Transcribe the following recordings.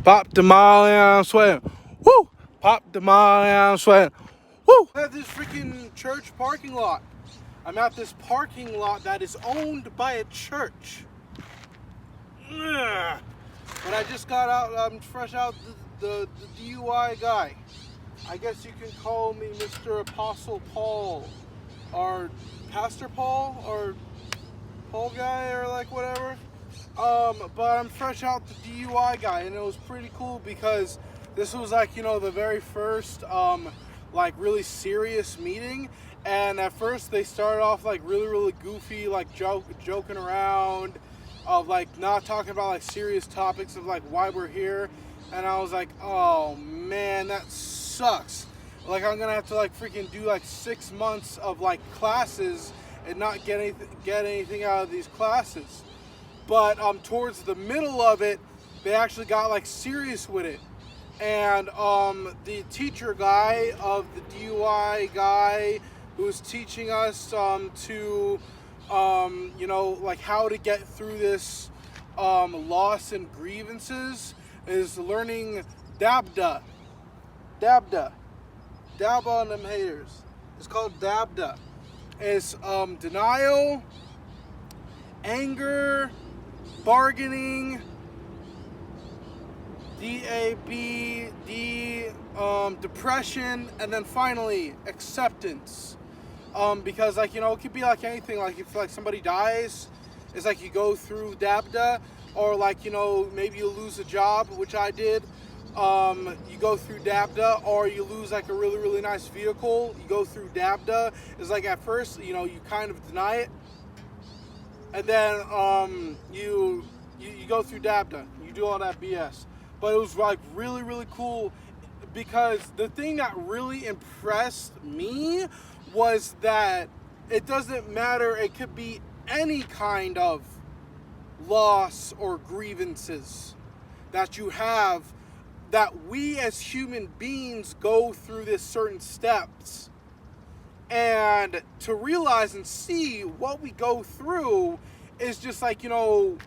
Pop the molly, I'm sweating. Woo! Pop the molly, I'm sweating. Woo! I'm at this freaking church parking lot. I'm at this parking lot that is owned by a church. Ugh. But I just got out, I'm fresh out the DUI guy. I guess you can call me Mr. Apostle Paul, or Pastor Paul, or Paul guy, or like whatever. But I'm fresh out the DUI guy, and it was pretty cool because this was like, you know, the very first, like really serious meeting. And at first they started off like really goofy, like joking around, of like not talking about like serious topics of like why we're here. And I was like, oh man, that sucks. Like I'm gonna have to like freaking do like 6 months of like classes and not get anything out of these classes. But towards the middle of it, they actually got like serious with it. And the teacher guy of the DUI guy who was teaching us to you know, like how to get through this loss and grievances is learning D.A.B.D.A. D.A.B.D.A. Dab on them haters. It's called D.A.B.D.A. It's denial, anger, bargaining, D.A.B.D., depression, and then finally acceptance. Because like, you know, it could be like anything. Like if like somebody dies, it's like you go through D.A.B.D.A. Or like, you know, maybe you lose a job, which I did. You go through D.A.B.D.A. Or you lose like a really nice vehicle, you go through D.A.B.D.A. It's like at first, you know, you kind of deny it, and then you go through D.A.B.D.A. You do all that BS. But it was like really cool, because the thing that really impressed me was that it doesn't matter, it could be any kind of loss or grievances that you have, that we as human beings go through this certain steps. And to realize and see what we go through is just like, you know,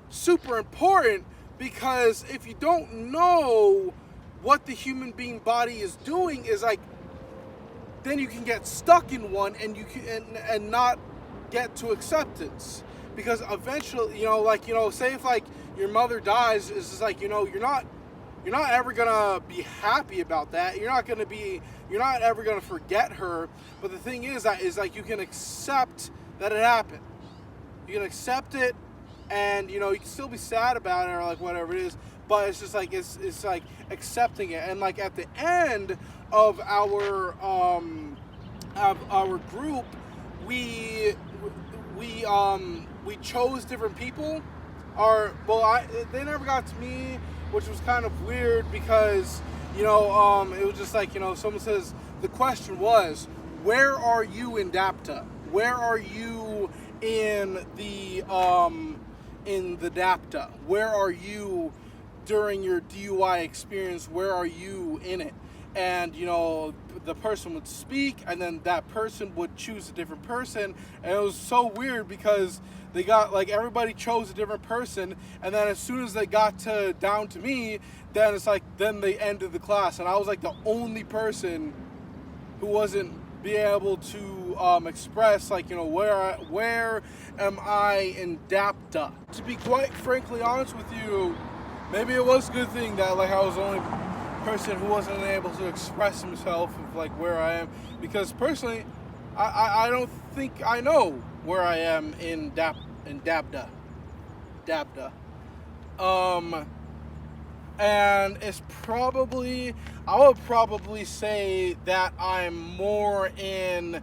super important, because if you don't know what the human being body is doing, is like, then you can get stuck in one and you can and not get to acceptance. Because eventually, you know, like, you know, say if like your mother dies, it's just like, you know, you're not ever gonna be happy about that. You're not ever gonna forget her. But the thing is that is like, you can accept that it happened. You can accept it, and you know, you can still be sad about it or like whatever it is. But it's just like it's like accepting it. And like at the end of our group, we chose different people. They never got to me, which was kind of weird, because you know, it was just like, you know, someone says, the question was, where are you in D.A.B.D.A? Where are you in the D.A.B.D.A? Where are you during your DUI experience? Where are you in it? And you know, the person would speak, and then that person would choose a different person. And it was so weird, because they got like, everybody chose a different person, and then as soon as they got down to me, then it's like, then they ended the class, and I was like the only person who wasn't being able to express, like, you know, where am I in D.A.B.D.A. To be quite frankly honest with you, maybe it was a good thing that like I was the only person who wasn't able to express himself of like where I am, because personally I don't think I know where I am in D.A.B.D.A. And it's probably, I would probably say that I'm more in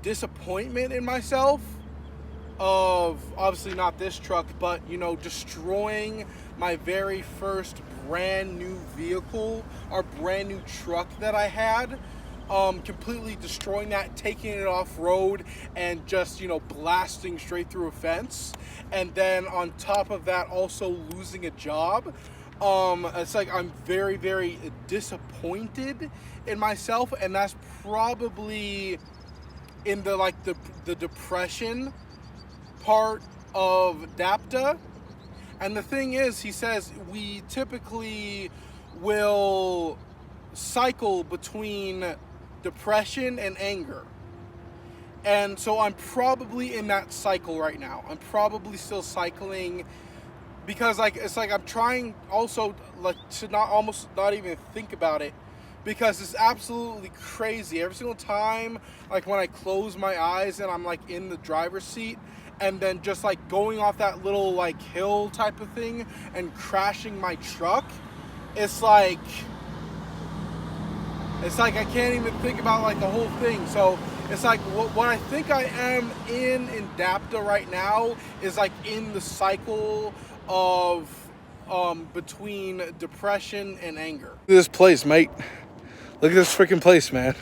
disappointment in myself, of obviously not this truck, but you know, destroying my very first brand new vehicle, or brand new truck that I had, completely destroying that, taking it off road, and just, you know, blasting straight through a fence. And then on top of that, also losing a job. It's like, I'm very disappointed in myself, and that's probably in the the depression part of D.A.B.D.A. And the thing is, he says, we typically will cycle between depression and anger. And so I'm probably in that cycle right now. I'm probably still cycling because like it's like I'm trying also like to not even think about it, because it's absolutely crazy. Every single time, like when I close my eyes and I'm like in the driver's seat and then just like going off that little like hill type of thing and crashing my truck, it's like I can't even think about like the whole thing. So it's like what I think I am in D.A.B.D.A right now is like in the cycle of between depression and anger. Look at this place, mate. Look at this freaking place, man.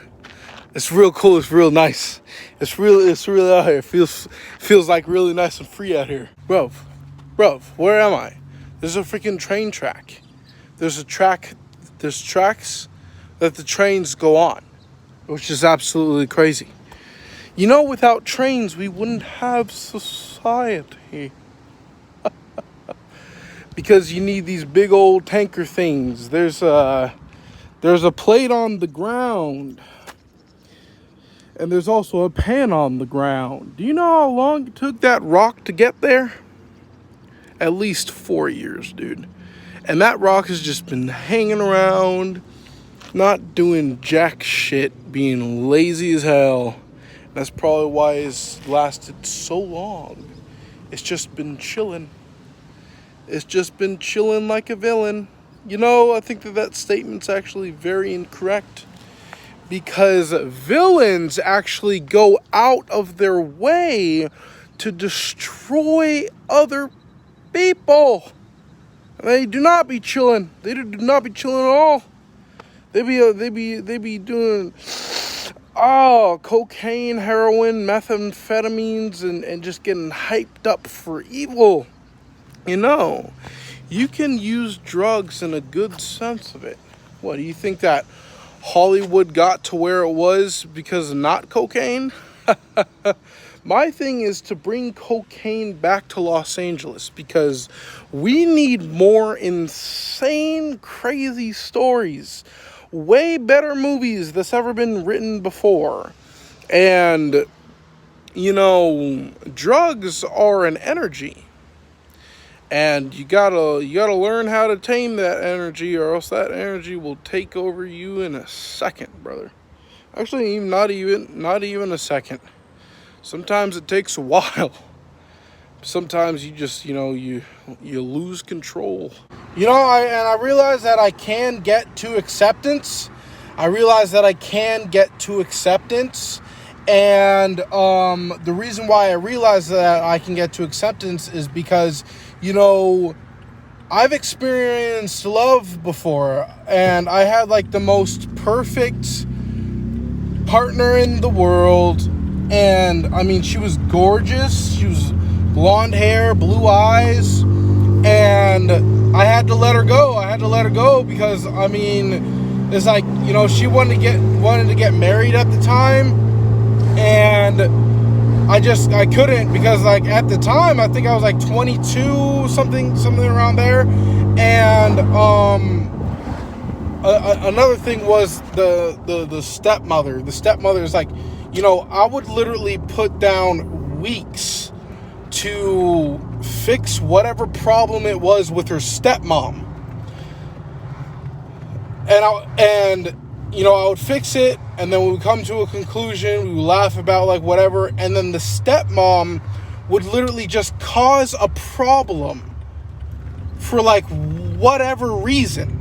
It's real cool. It's real nice. It's really out here. It feels like really nice and free out here. Bro, where am I? There's a freaking train track. There's tracks that the trains go on, which is absolutely crazy. You know, without trains, we wouldn't have society. Because you need these big old tanker things. There's a plate on the ground. And there's also a pan on the ground. Do you know how long it took that rock to get there? At least 4 years, dude. And that rock has just been hanging around, not doing jack shit, being lazy as hell. That's probably why it's lasted so long. It's just been chilling. It's just been chilling like a villain. You know, I think that statement's actually very incorrect. Because villains actually go out of their way to destroy other people. They do not be chilling. They do not be chilling at all. They be doing cocaine, heroin, methamphetamines, and just getting hyped up for evil. You know, you can use drugs in a good sense of it. What, do you think that Hollywood got to where it was because of not cocaine? My thing is to bring cocaine back to Los Angeles, because we need more insane, crazy stories. Way better movies that's ever been written before. And, you know, drugs are an energy. And you gotta learn how to tame that energy, or else that energy will take over you in a second, brother. Actually, not even a second. Sometimes it takes a while. Sometimes you just, you lose control. I realize that I can get to acceptance. And the reason why I realize that I can get to acceptance is because, I've experienced love before, and I had like the most perfect partner in the world. And I mean, she was gorgeous. She was blonde hair, blue eyes, and I had to let her go. Because I mean, it's like, she wanted to get married at the time, and I couldn't, because like at the time I think I was like 22, something around there. And another thing was the stepmother. The stepmother is like, I would literally put down weeks to fix whatever problem it was with her stepmom. I would fix it, and then we would come to a conclusion, we would laugh about like whatever, and then the stepmom would literally just cause a problem for like whatever reason.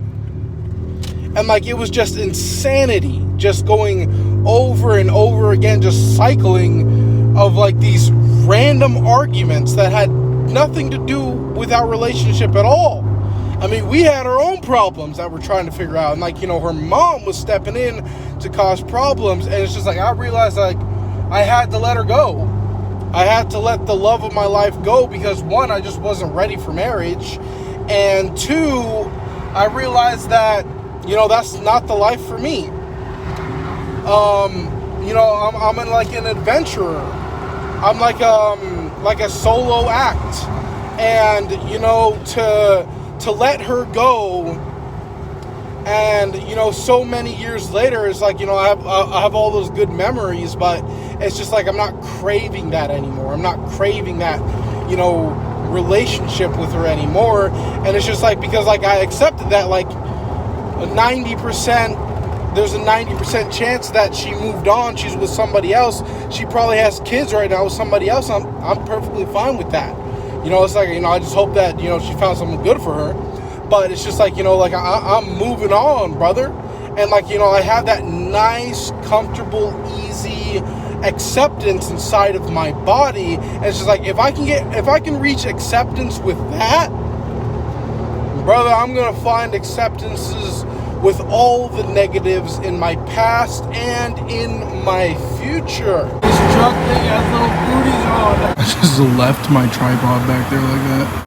And like, it was just insanity, just going over and over again, just cycling of like these random arguments that had nothing to do with our relationship at all. I mean, we had our own problems that we're trying to figure out. And like, her mom was stepping in to cause problems. And it's just like, I realized like I had to let her go. I had to let the love of my life go, because one, I just wasn't ready for marriage. And two, I realized that, that's not the life for me. I'm like an adventurer. I'm like a solo act. and you know, to let her go, and you know, so many years later, it's like, you know, I have all those good memories, but it's just like I'm not craving that anymore. I'm not craving that, you know, relationship with her anymore. And it's just like, because like I accepted that like a 90%, there's a 90% chance that she moved on, she's with somebody else, she probably has kids right now with somebody else. I'm perfectly fine with that. You know, it's like, you know, I just hope that, you know, she found something good for her. But it's just like, you know, like I'm moving on, brother. And like, you know, I have that nice, comfortable, easy acceptance inside of my body. And it's just like, if I can reach acceptance with that, brother, I'm gonna find acceptances with all the negatives in my past and in my future. This truck thing has little booties on. I just left my tripod back there like that.